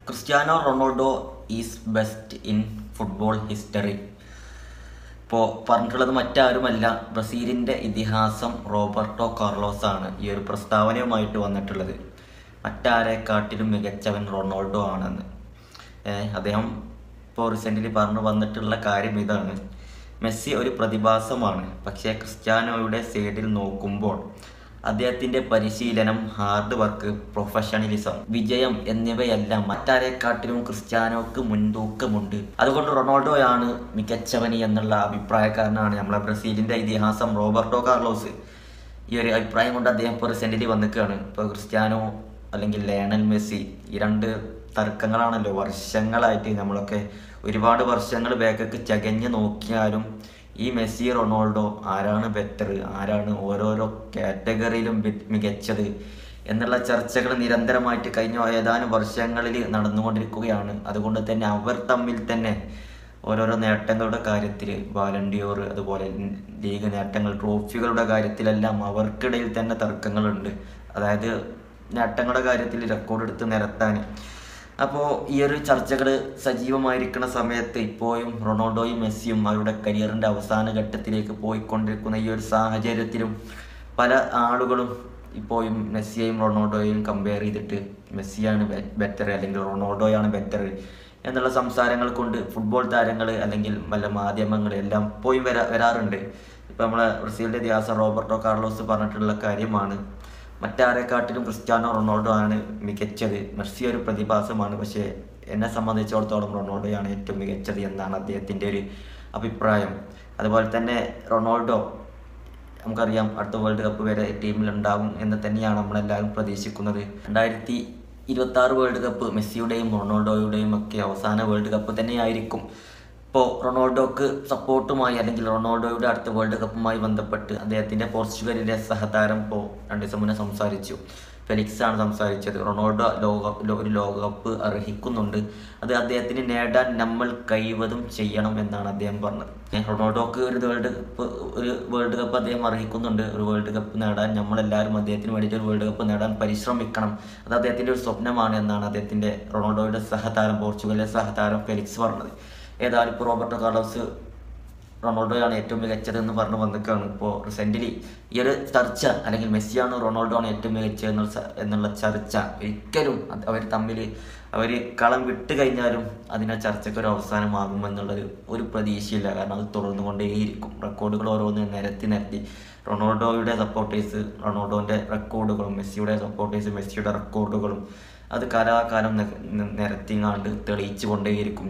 Cristiano Ronaldo is best in football history. ഇപ്പോൾ പറഞ്ഞിട്ടുള്ളത് മറ്റാരുമല്ല, ബ്രസീലിൻ്റെ ഇതിഹാസം റോബർട്ടോ കാർലോസ് ആണ് ഈ ഒരു പ്രസ്താവനയുമായിട്ട് വന്നിട്ടുള്ളത്. മറ്റാരെക്കാട്ടിലും മികച്ചവൻ റൊണാൾഡോ ആണെന്ന് അദ്ദേഹം ഇപ്പോൾ റീസെൻ്റ്ലി പറഞ്ഞു വന്നിട്ടുള്ള കാര്യം ഇതാണ്. മെസ്സി ഒരു പ്രതിഭാസമാണ്, പക്ഷേ ക്രിസ്ത്യാനോയുടെ സൈഡിൽ നോക്കുമ്പോൾ അദ്ദേഹത്തിൻ്റെ പരിശീലനം, ഹാർഡ് വർക്ക്, പ്രൊഫഷണലിസം, വിജയം എന്നിവയെല്ലാം മറ്റാരെക്കാട്ടിലും ക്രിസ്ത്യാനോക്ക് മുൻതൂക്കമുണ്ട്. അതുകൊണ്ട് റൊണാൾഡോയാണ് മികച്ചവന് എന്നുള്ള അഭിപ്രായക്കാരനാണ് നമ്മളെ ബ്രസീലിൻ്റെ ഇതിഹാസം റോബർട്ടോ കാർലോസ്. ഈ ഒരു അഭിപ്രായം കൊണ്ട് അദ്ദേഹം ഇപ്പോൾ റീസെൻ്റ്ലി വന്നിക്കുകയാണ്. ഇപ്പോൾ ക്രിസ്ത്യാനോ അല്ലെങ്കിൽ ലയണൽ മെസ്സി, ഈ രണ്ട് തർക്കങ്ങളാണല്ലോ വർഷങ്ങളായിട്ട്. നമ്മളൊക്കെ ഒരുപാട് വർഷങ്ങൾ ബാക്കൊക്കെ ചകഞ്ഞ് നോക്കിയാലും ഈ മെസ്സി റൊണാൾഡോ ആരാണ് ബെറ്റർ, ആരാണ് ഓരോരോ കാറ്റഗറിയിലും മികച്ചത് എന്നുള്ള ചർച്ചകൾ നിരന്തരമായിട്ട് കഴിഞ്ഞ ഏതാനും വർഷങ്ങളിൽ നടന്നുകൊണ്ടിരിക്കുകയാണ്. അതുകൊണ്ട് തന്നെ അവർ തമ്മിൽ തന്നെ ഓരോരോ നേട്ടങ്ങളുടെ കാര്യത്തിൽ, ബാലൻഡിയോർ, അതുപോലെ ലീഗ് നേട്ടങ്ങൾ, ട്രോഫികളുടെ കാര്യത്തിലെല്ലാം അവർക്കിടയിൽ തന്നെ തർക്കങ്ങളുണ്ട്. അതായത് നേട്ടങ്ങളുടെ കാര്യത്തിൽ റെക്കോർഡ് എടുത്ത് നിരത്താൻ. അപ്പോൾ ഈ ഒരു ചർച്ചകൾ സജീവമായിരിക്കുന്ന സമയത്ത് ഇപ്പോഴും റൊണാൾഡോയും മെസ്സിയും അവരുടെ കരിയറിൻ്റെ അവസാന ഘട്ടത്തിലേക്ക് പോയിക്കൊണ്ടിരിക്കുന്ന ഈ ഒരു സാഹചര്യത്തിലും പല ആളുകളും ഇപ്പോഴും മെസ്സിയെയും റൊണാൾഡോയെയും കമ്പയർ ചെയ്തിട്ട് മെസ്സിയാണ് ബെറ്റർ അല്ലെങ്കിൽ റൊണാൾഡോയാണ് ബെറ്റർ എന്നുള്ള സംസാരങ്ങൾ കൊണ്ട് ഫുട്ബോൾ താരങ്ങൾ അല്ലെങ്കിൽ വല്ല മാധ്യമങ്ങൾ എല്ലാം പോയി വരാറുണ്ട്. ഇപ്പം നമ്മളെ ബ്രസീലിൻ്റെ ഇതിഹാസം റോബർട്ടോ കാർലോസ് പറഞ്ഞിട്ടുള്ള കാര്യമാണ്, മറ്റാരെക്കാട്ടിലും ക്രിസ്ത്യാനോ റൊണാൾഡോ ആണ് മികച്ചത്. മെസ്സി ഒരു പ്രതിഭാസമാണ്, പക്ഷേ എന്നെ സംബന്ധിച്ചിടത്തോളം റൊണാൾഡോയാണ് ഏറ്റവും മികച്ചത് എന്നാണ് അദ്ദേഹത്തിൻ്റെ ഒരു അഭിപ്രായം. അതുപോലെ തന്നെ റൊണാൾഡോ നമുക്കറിയാം അടുത്ത വേൾഡ് കപ്പ് വരെ ടീമിലുണ്ടാവും എന്ന് തന്നെയാണ് നമ്മളെല്ലാവരും പ്രതീക്ഷിക്കുന്നത്. 2026 വേൾഡ് കപ്പ് മെസ്സിയുടെയും റൊണാൾഡോയുടെയും ഒക്കെ അവസാന വേൾഡ് കപ്പ് തന്നെയായിരിക്കും. ഇപ്പോൾ റൊണാൾഡോക്ക് സപ്പോർട്ടുമായി അല്ലെങ്കിൽ റൊണാൾഡോയുടെ അടുത്ത വേൾഡ് കപ്പുമായി ബന്ധപ്പെട്ട് അദ്ദേഹത്തിൻ്റെ പോർച്ചുഗലിലെ സഹതാരം ഇപ്പോൾ 2 ദിവസം മുന്നേ സംസാരിച്ചു. ഫെലിക്സ് ആണ് സംസാരിച്ചത്. റൊണാൾഡോ ഒരു ലോകകപ്പ് അർഹിക്കുന്നുണ്ട്, അത് അദ്ദേഹത്തിന് നേടാൻ നമ്മൾ കഴിവതും ചെയ്യണം എന്നാണ് അദ്ദേഹം പറഞ്ഞത്. റൊണാൾഡോക്ക് ഒരു വേൾഡ് കപ്പ് അദ്ദേഹം അർഹിക്കുന്നുണ്ട്. ഒരു വേൾഡ് കപ്പ് നേടാൻ നമ്മളെല്ലാവരും അദ്ദേഹത്തിന് വേണ്ടിയിട്ട് ഒരു വേൾഡ് കപ്പ് നേടാൻ പരിശ്രമിക്കണം, അത് അദ്ദേഹത്തിൻ്റെ ഒരു സ്വപ്നമാണ് എന്നാണ് അദ്ദേഹത്തിൻ്റെ റൊണാൾഡോയുടെ സഹതാരം, പോർച്ചുഗലിലെ സഹതാരം ഫെലിക്സ് പറഞ്ഞത്. ഏതായാലും ഇപ്പോൾ റോബർട്ടോ കാർലോസ് റൊണാൾഡോയാണ് ഏറ്റവും മികച്ചത് എന്ന് പറഞ്ഞു വന്നിക്കാണ്. ഇപ്പോൾ റീസെൻ്റ്ലി ഈ ഒരു ചർച്ച അല്ലെങ്കിൽ മെസ്സിയാണ് റൊണാൾഡോ ആണ് ഏറ്റവും മികച്ചത് എന്നുള്ള ചർച്ച ഒരിക്കലും അവർ കളം വിട്ട് കഴിഞ്ഞാലും അതിനെ ചർച്ചയ്ക്ക് ഒരു അവസാനമാകുമെന്നുള്ളത് ഒരു പ്രതീക്ഷയില്ല. കാരണം അത് തുടർന്നു കൊണ്ടേയിരിക്കും. റെക്കോർഡുകൾ ഓരോന്ന് നിരത്തി റൊണാൾഡോയുടെ സപ്പോർട്ടേഴ്സ് റൊണാൾഡോൻ്റെ റെക്കോർഡുകളും മെസ്സിയുടെ സപ്പോർട്ടേഴ്സ് മെസ്സിയുടെ റെക്കോർഡുകളും അത് കാലാകാലം നിരത്തിങ്ങാണ്ട് തെളിയിച്ചു കൊണ്ടേയിരിക്കും.